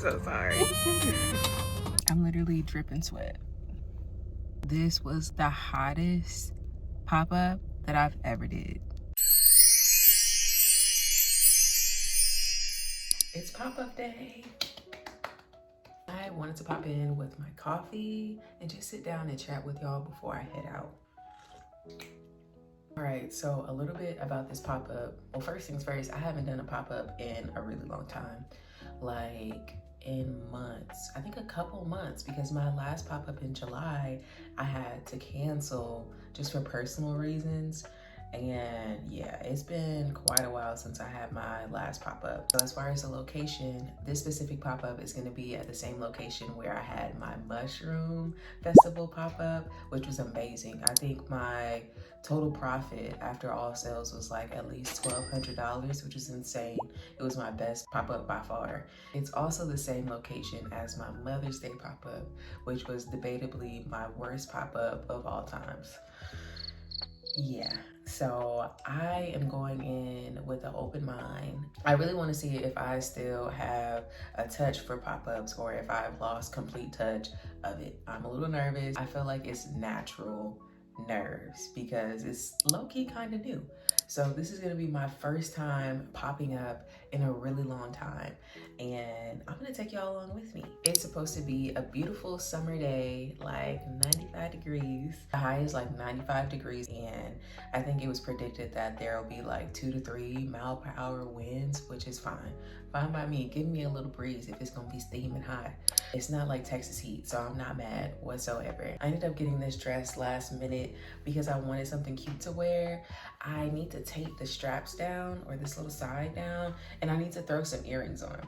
so sorry. I'm literally dripping sweat. This was the hottest pop-up that I've ever did. It's pop-up day. I wanted to pop in with my coffee and just sit down and chat with y'all before I head out. All right, so a little bit about this pop-up. Well, first things first, I haven't done a pop-up in a really long time. Like in months, I think a couple months, because my last pop-up in July, I had to cancel just for personal reasons. And yeah, it's been quite a while since I had my last pop-up. So as far as the location, this specific pop-up is gonna be at the same location where I had my mushroom festival pop-up, which was amazing. I think my total profit after all sales was like at least $1,200, which is insane. It was my best pop-up by far. It's also the same location as my Mother's Day pop-up, which was debatably my worst pop-up of all times. Yeah, so I am going in with an open mind. I really want to see if I still have a touch for pop-ups or if I've lost complete touch of it. I'm a little nervous. I feel like it's natural nerves because it's low-key kind of new. So this is gonna be my first time popping up in a really long time, and I'm gonna take y'all along with me. It's supposed to be a beautiful summer day, like 95 degrees. The high is like 95 degrees, and I think it was predicted that there will be like 2 to 3 mile per hour winds, which is fine. Fine by me. Give me a little breeze if it's gonna be steaming hot. It's not like Texas heat, so I'm not mad whatsoever. I ended up getting this dress last minute because I wanted something cute to wear. I need to take the straps down, or this little side down, and I need to throw some earrings on.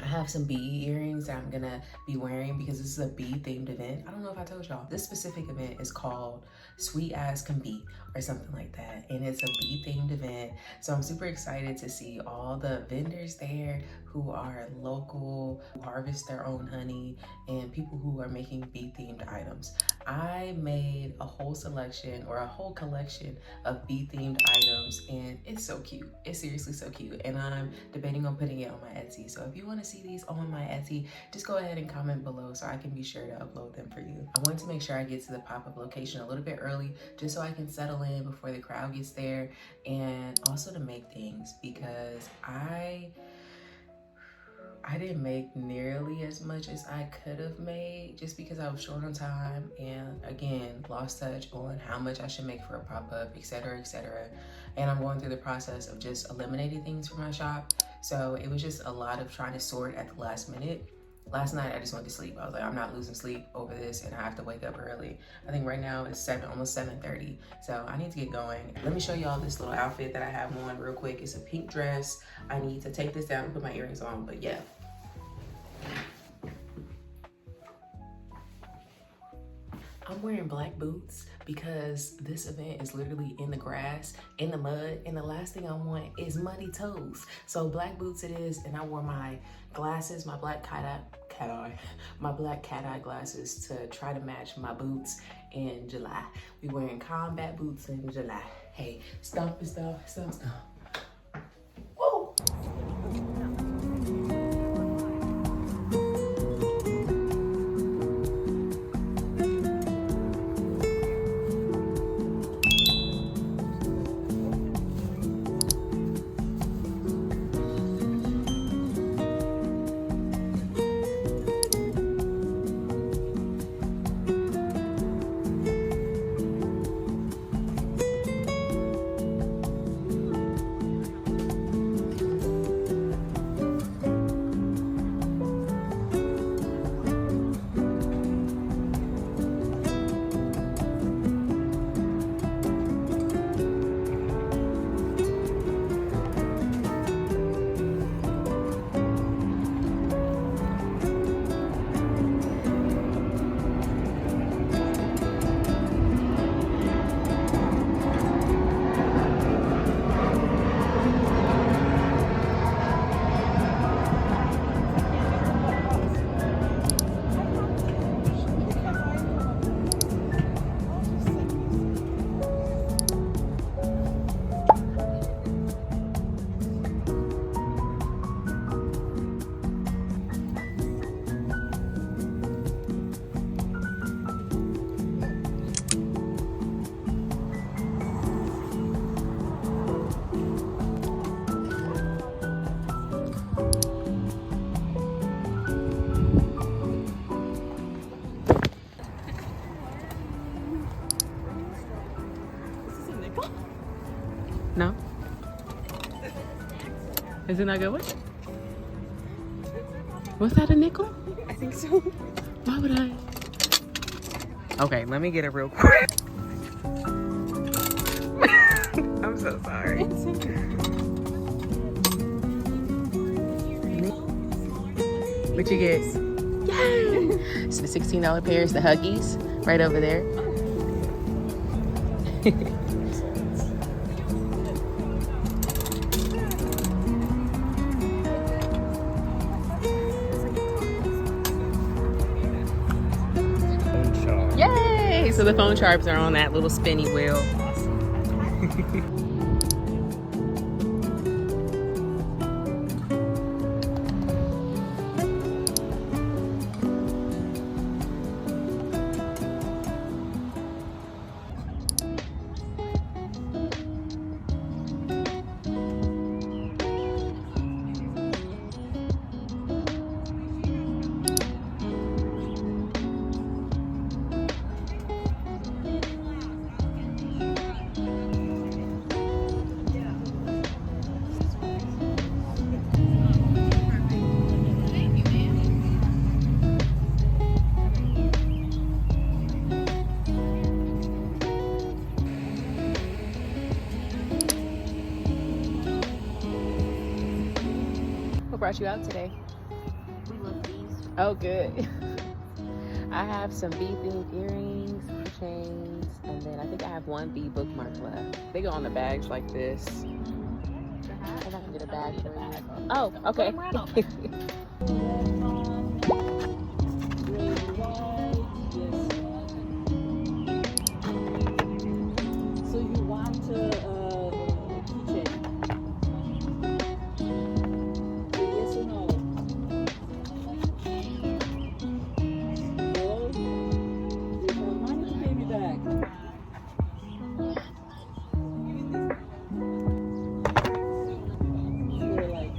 I have some bee earrings that I'm gonna be wearing because this is a bee themed event. I don't know if I told y'all, this specific event is called Sweet As Can Be or something like that, and it's a bee themed event. So I'm super excited to see all the vendors there who are local, who harvest their own honey, and people who are making bee themed items. I made a whole selection or a whole collection of bee themed items, and it's so cute. It's seriously so cute, and I'm debating on putting it on my Etsy. So if you want to see these on my Etsy, just go ahead and comment below so I can be sure to upload them for you. I wanted to make sure I get to the pop-up location a little bit early just so I can settle in before the crowd gets there, and also to make things because I didn't make nearly as much as I could have made just because I was short on time, and again, lost touch on how much I should make for a pop-up, etc., etc. And I'm going through the process of just eliminating things from my shop. So it was just a lot of trying to sort at the last minute. Last night, I just went to sleep. I was like, I'm not losing sleep over this, and I have to wake up early. I think right now it's almost 7:30, so I need to get going. Let me show y'all this little outfit that I have on real quick. It's a pink dress. I need to take this down and put my earrings on, but yeah. I'm wearing black boots because this event is literally in the grass, in the mud, and the last thing I want is muddy toes. So black boots it is, and I wore my glasses, my black cat-eye glasses to try to match my boots in July. We wearing combat boots in July. Hey, stomp and stomp, stomp, stomp. Woo! No? Is it not good? What? Was that a nickel? I think so. Why would I? Okay, let me get it real quick. I'm so sorry. What you get? Yay! It's the $16 pairs, the Huggies, right over there. Yay! So the phone charms are on that little spinny wheel. What brought you out today? We love bees. Oh, good. I have some bee themed earrings, chains, and then I think I have one bee bookmark left. They go on the bags like this. I'm not gonna get a bag for you. Oh, okay. So you want keychain? Yes or no? No? You have money to pay me back. You're like,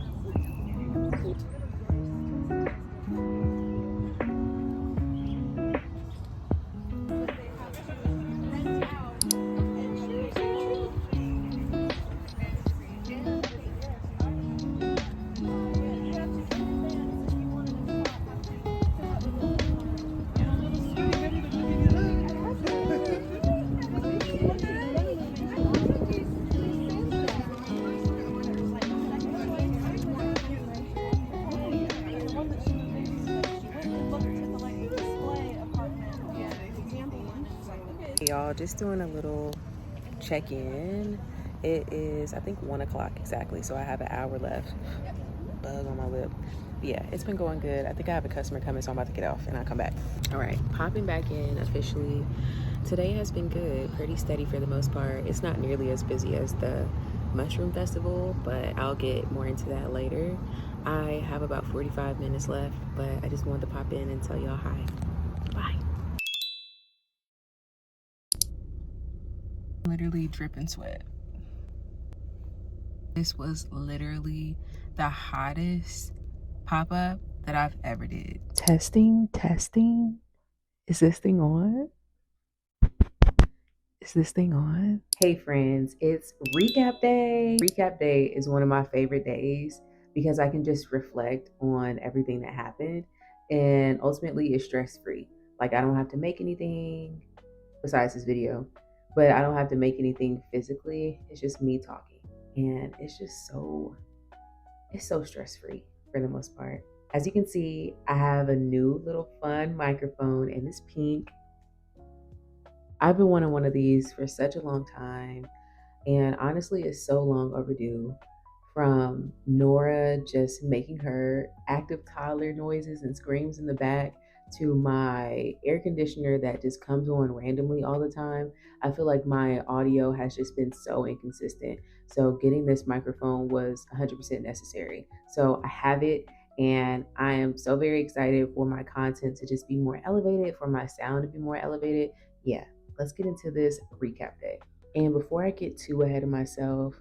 Y'all, just doing a little check-in. It is, I think, 1 o'clock exactly, so I have an hour left. Bug on my lip. Yeah, it's been going good. I think I have a customer coming, so I'm about to get off and I'll come back. All right, popping back in officially. Today has been good, pretty steady for the most part. It's not nearly as busy as the mushroom festival, but I'll get more into that later. I have about 45 minutes left, but I just wanted to pop in and tell y'all hi. Bye. Literally dripping sweat. This was literally the hottest pop-up that I've ever did. Testing. Is this thing on? Is this thing on? Hey friends, it's recap day. Recap day is one of my favorite days because I can just reflect on everything that happened, and ultimately it's stress-free. Like, I don't have to make anything besides this video, but I don't have to make anything physically. It's just me talking, and it's so stress-free for the most part. As you can see, I have a new little fun microphone, and it's pink. I've been wanting one of these for such a long time, and honestly, it's so long overdue. From Nora just making her active toddler noises and screams in the back, to my air conditioner that just comes on randomly all the time. I feel like my audio has just been so inconsistent. So getting this microphone was 100% necessary. So I have it, and I am so very excited for my content to just be more elevated, for my sound to be more elevated. Yeah, let's get into this recap day. And before I get too ahead of myself,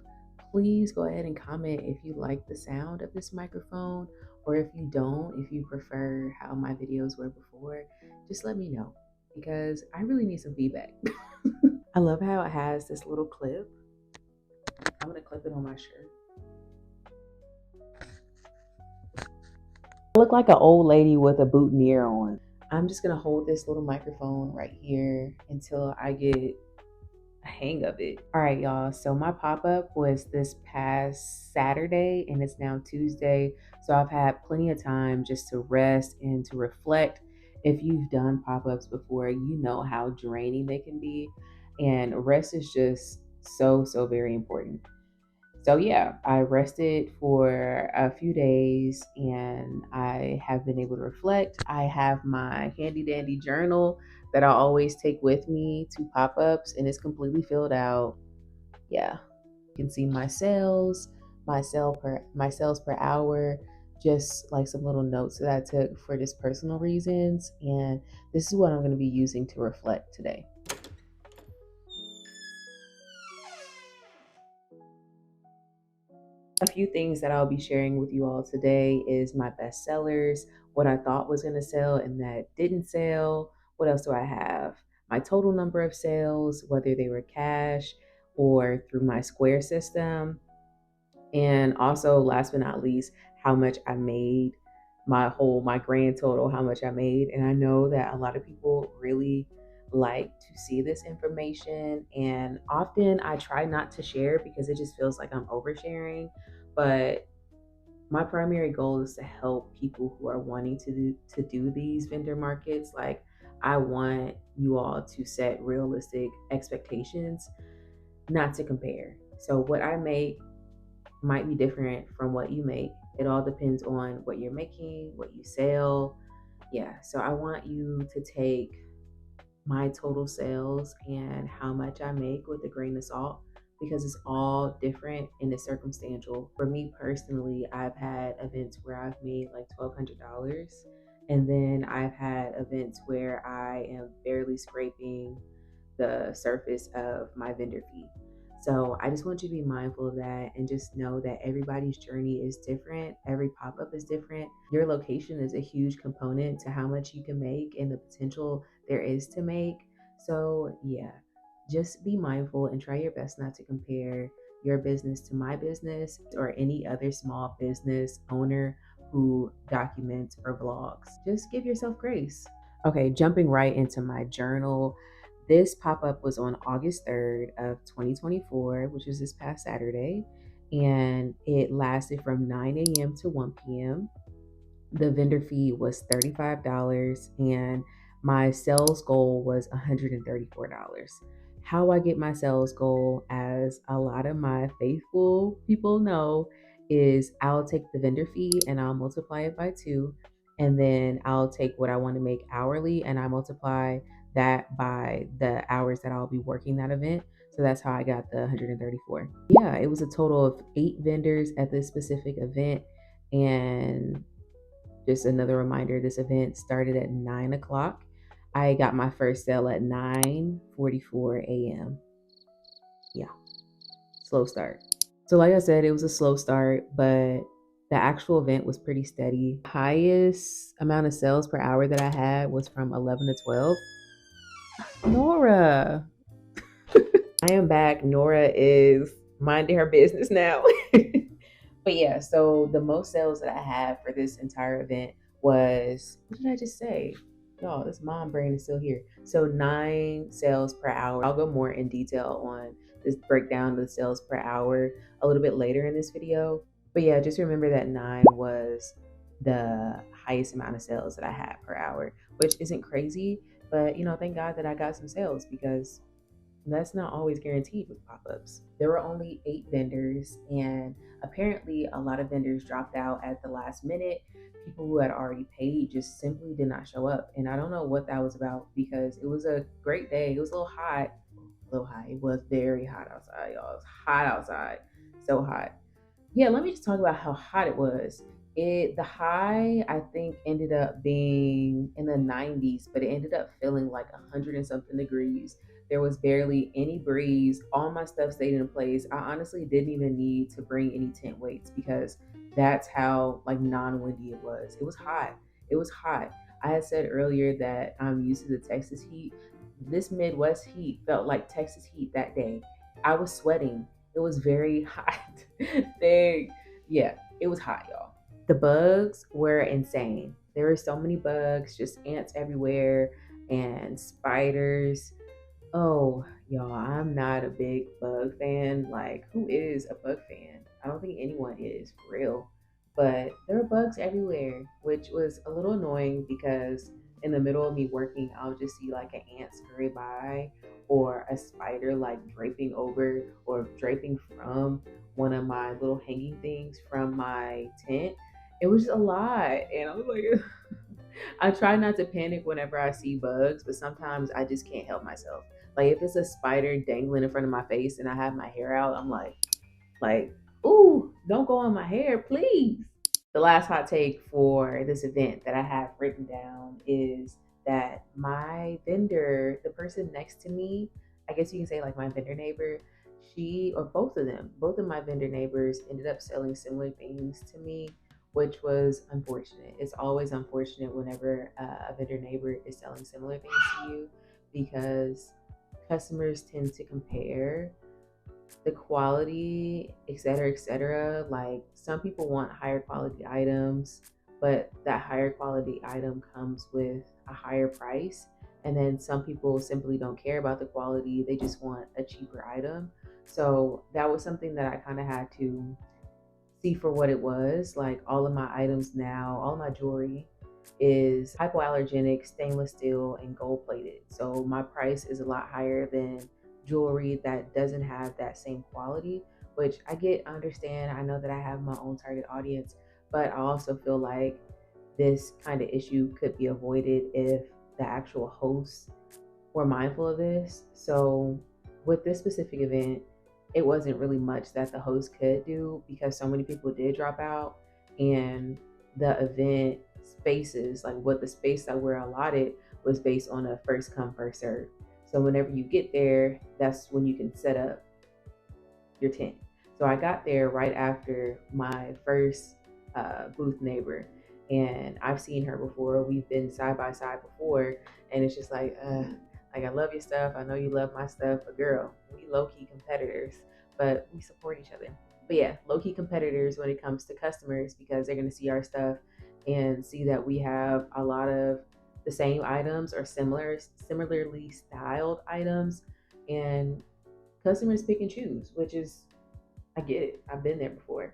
please go ahead and comment if you like the sound of this microphone, or if you don't, if you prefer how my videos were before, just let me know, because I really need some feedback. I love how it has this little clip I'm gonna clip it on my shirt. I look like an old lady with a boutonniere on. I'm just gonna hold this little microphone right here until I get a hang of it. All right, y'all. So my pop-up was this past Saturday and it's now Tuesday. So I've had plenty of time just to rest and to reflect. If you've done pop-ups before, you know how draining they can be. And rest is just so very important. So yeah, I rested for a few days and I have been able to reflect. I have my handy dandy journal that I always take with me to pop-ups and it's completely filled out. Yeah. You can see my sales per hour, just like some little notes that I took for just personal reasons. And this is what I'm going to be using to reflect today. A few things that I'll be sharing with you all today is my best sellers, what I thought was going to sell and that didn't sell. What else do I have? My total number of sales, whether they were cash or through my Square system. And also, last but not least, how much I made, my grand total, how much I made. And I know that a lot of people really like to see this information. And often I try not to share because it just feels like I'm oversharing. But my primary goal is to help people who are wanting to do these vendor markets. Like, I want you all to set realistic expectations, not to compare. So what I make might be different from what you make. It all depends on what you're making, what you sell. Yeah, so I want you to take my total sales and how much I make with a grain of salt because it's all different and it's circumstantial. For me personally, I've had events where I've made like $1,200, and then I've had events where I am barely scraping the surface of my vendor fee. So I just want you to be mindful of that and just know that everybody's journey is different. Every pop up is different. Your location is a huge component to how much you can make and the potential there is to make. So, yeah, just be mindful and try your best not to compare your business to my business or any other small business owner who documents or vlogs. Just give yourself grace. Okay, jumping right into my journal. This pop-up was on August 3rd of 2024, which is this past Saturday, and it lasted from 9 a.m. to 1 p.m. The vendor fee was $35 and my sales goal was $134. How I get my sales goal, as a lot of my faithful people know, is I'll take the vendor fee and I'll multiply it by 2, and then I'll take what I want to make hourly and I multiply that by the hours that I'll be working that event. So that's how I got the 134. Yeah, it was a total of 8 vendors at this specific event. And just another reminder, this event started at 9 o'clock. I got my first sale at 9:44 a.m. Yeah, slow start. So like I said, it was a slow start, but the actual event was pretty steady. Highest amount of sales per hour that I had was from 11 to 12. Nora, I am back. Nora is minding her business now. But yeah, so the most sales that I had for this entire event was, what did I just say? Y'all, this mom brain is still here. So 9 sales per hour. I'll go more in detail on this breakdown of the sales per hour a little bit later in this video. But yeah, just remember that 9 was the highest amount of sales that I had per hour, which isn't crazy. But thank God that I got some sales because that's not always guaranteed with pop-ups. There were only 8 vendors, and apparently a lot of vendors dropped out at the last minute. People who had already paid just simply did not show up, and I don't know what that was about because it was a great day. It was a little hot. It was very hot outside, y'all. It was hot outside, so hot. Yeah, let me just talk about how hot it was. The high, I think, ended up being in the 90s, but it ended up feeling like 100 and something degrees. There was barely any breeze. All my stuff stayed in place. I honestly didn't even need to bring any tent weights because that's how like non-windy it was. It was hot. It was hot. I had said earlier that I'm used to the Texas heat. This Midwest heat felt like Texas heat that day. I was sweating. It was very hot. Yeah, it was hot, y'all. The bugs were insane. There were so many bugs, just ants everywhere and spiders. Oh, y'all, I'm not a big bug fan. Like, who is a bug fan? I don't think anyone is for real. But there were bugs everywhere, which was a little annoying because in the middle of me working, I'll just see like an ant scurry by or a spider like draping over or draping from one of my little hanging things from my tent. It was a lot. And I was like, I try not to panic whenever I see bugs, but sometimes I just can't help myself. Like if it's a spider dangling in front of my face and I have my hair out, I'm like, ooh, don't go on my hair, please. The last hot take for this event that I have written down is that my vendor, the person next to me, I guess you can say like my vendor neighbor, she or both of them, both of my vendor neighbors ended up selling similar things to me, which was unfortunate. It's always unfortunate whenever a vendor neighbor is selling similar things to you because customers tend to compare the quality, et cetera, et cetera. Like some people want higher quality items, but that higher quality item comes with a higher price. And then some people simply don't care about the quality, they just want a cheaper item. So that was something that I kind of had to see for what it was. Like all of my items now, all of my jewelry is hypoallergenic, stainless steel, and gold plated. So my price is a lot higher than jewelry that doesn't have that same quality, which I get, I understand. I know that I have my own target audience, but I also feel like this kind of issue could be avoided if the actual hosts were mindful of this. So with this specific event, it wasn't really much that the host could do because so many people did drop out, and the event spaces, like what the space that we're allotted, was based on a first come first serve. So whenever you get there, that's when you can set up your tent. So I got there right after my first booth neighbor, and I've seen her before. We've been side by side before, and it's just like I love your stuff. I know you love my stuff, but girl, we low key competitors, but we support each other. But yeah, low key competitors when it comes to customers because they're gonna see our stuff and see that we have a lot of the same items or similarly styled items, and customers pick and choose, which is, I get it. I've been there before.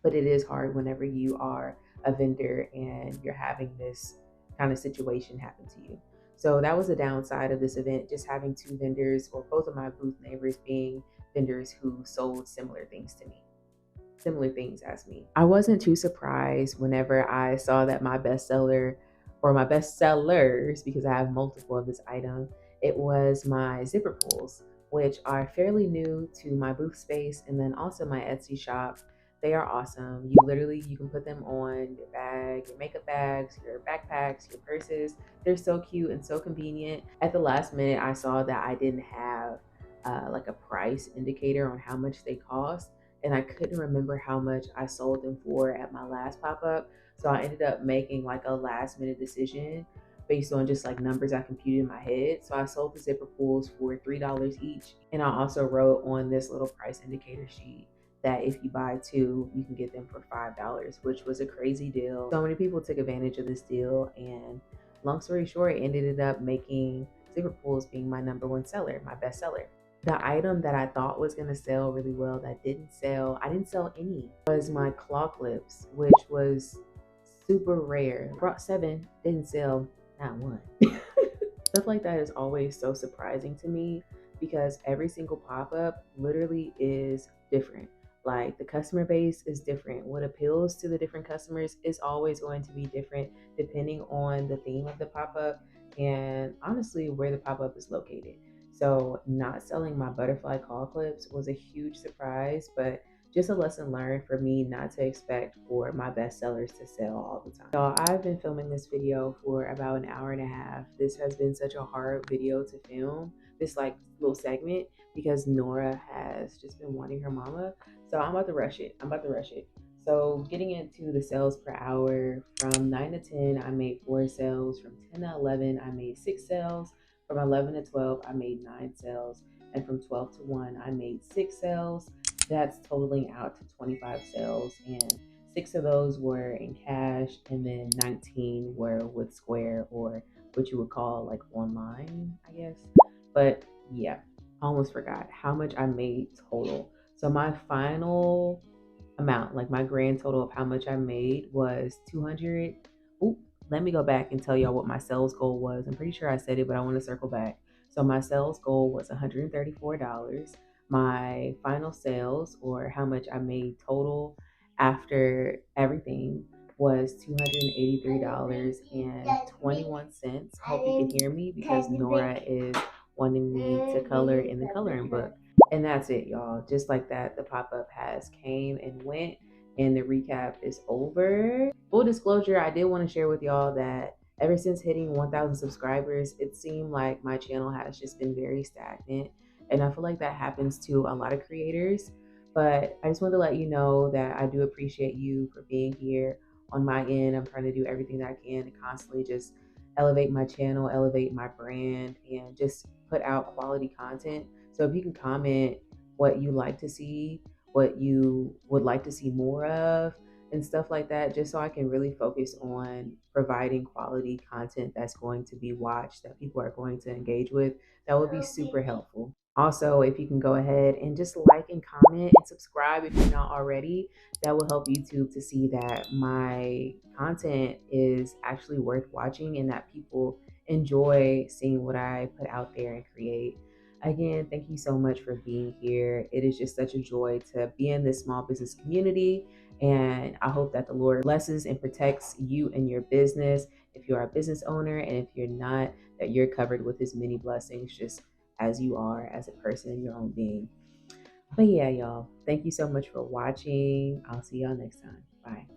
But it is hard whenever you are a vendor and you're having this kind of situation happen to you. So that was the downside of this event, just having two vendors or both of my booth neighbors being vendors who sold similar things to me, similar things as me. I wasn't too surprised whenever I saw that my bestseller or my best sellers, because I have multiple of this item, it was my zipper pulls, which are fairly new to my booth space and then also my Etsy shop. They are awesome. You can put them on your bag, your makeup bags, your backpacks, your purses. They're so cute and so convenient. At the last minute, I saw that I didn't have like a price indicator on how much they cost, and I couldn't remember how much I sold them for at my last pop up. So I ended up making like a last minute decision based on just like numbers I computed in my head. So I sold the zipper pulls for $3 each. And I also wrote on this little price indicator sheet that if you buy two, you can get them for $5, which was a crazy deal. So many people took advantage of this deal. And long story short, it ended up making zipper pulls being my number one seller, my best seller. The item that I thought was going to sell really well that didn't sell, I didn't sell any, was my claw clips, which was super rare. Brought 7, didn't sell not one. Stuff like that is always so surprising to me because every single pop-up literally is different. Like the customer base is different. What appeals to the different customers is always going to be different depending on the theme of the pop-up and honestly where the pop-up is located. So not selling my butterfly claw clips was a huge surprise, but just a lesson learned for me not to expect for my best sellers to sell all the time. So I've been filming this video for about an hour and a half. This has been such a hard video to film, this like little segment, because Nora has just been wanting her mama. So I'm about to rush it. So getting into the sales per hour, from 9 to 10, I made 4 sales. From 10 to 11, I made 6 sales. From 11 to 12, I made 9 sales. And from 12 to 1, I made 6 sales. That's totaling out to 25 sales. And 6 of those were in cash, and then 19 were with Square, or what you would call like online, I guess. But yeah, almost forgot how much I made total. So my final amount, like my grand total of how much I made was 200. Oop, let me go back and tell y'all what my sales goal was. I'm pretty sure I said it, but I want to circle back. So my sales goal was $134. My final sales, or how much I made total after everything, was $283.21. Hope you can hear me because Nora is wanting me to color in the coloring book. And that's it, y'all. Just like that, the pop-up has came and went, and the recap is over. Full disclosure, I did want to share with y'all that ever since hitting 1,000 subscribers, it seemed like my channel has just been very stagnant. And I feel like that happens to a lot of creators. But I just wanted to let you know that I do appreciate you for being here on my end. I'm trying to do everything that I can to constantly just elevate my channel, elevate my brand, and just put out quality content. So if you can comment what you like to see, what you would like to see more of, and stuff like that, just so I can really focus on providing quality content that's going to be watched, that people are going to engage with, that would be super helpful. Also, if you can go ahead and just like and comment and subscribe if you're not already, that will help YouTube to see that my content is actually worth watching and that people enjoy seeing what I put out there and create. Again, thank you so much for being here. It is just such a joy to be in this small business community. And I hope that the Lord blesses and protects you and your business. If you're a business owner, and if you're not, that you're covered with his many blessings, just as you are as a person in your own being. But yeah, y'all, thank you so much for watching. I'll see y'all next time. Bye.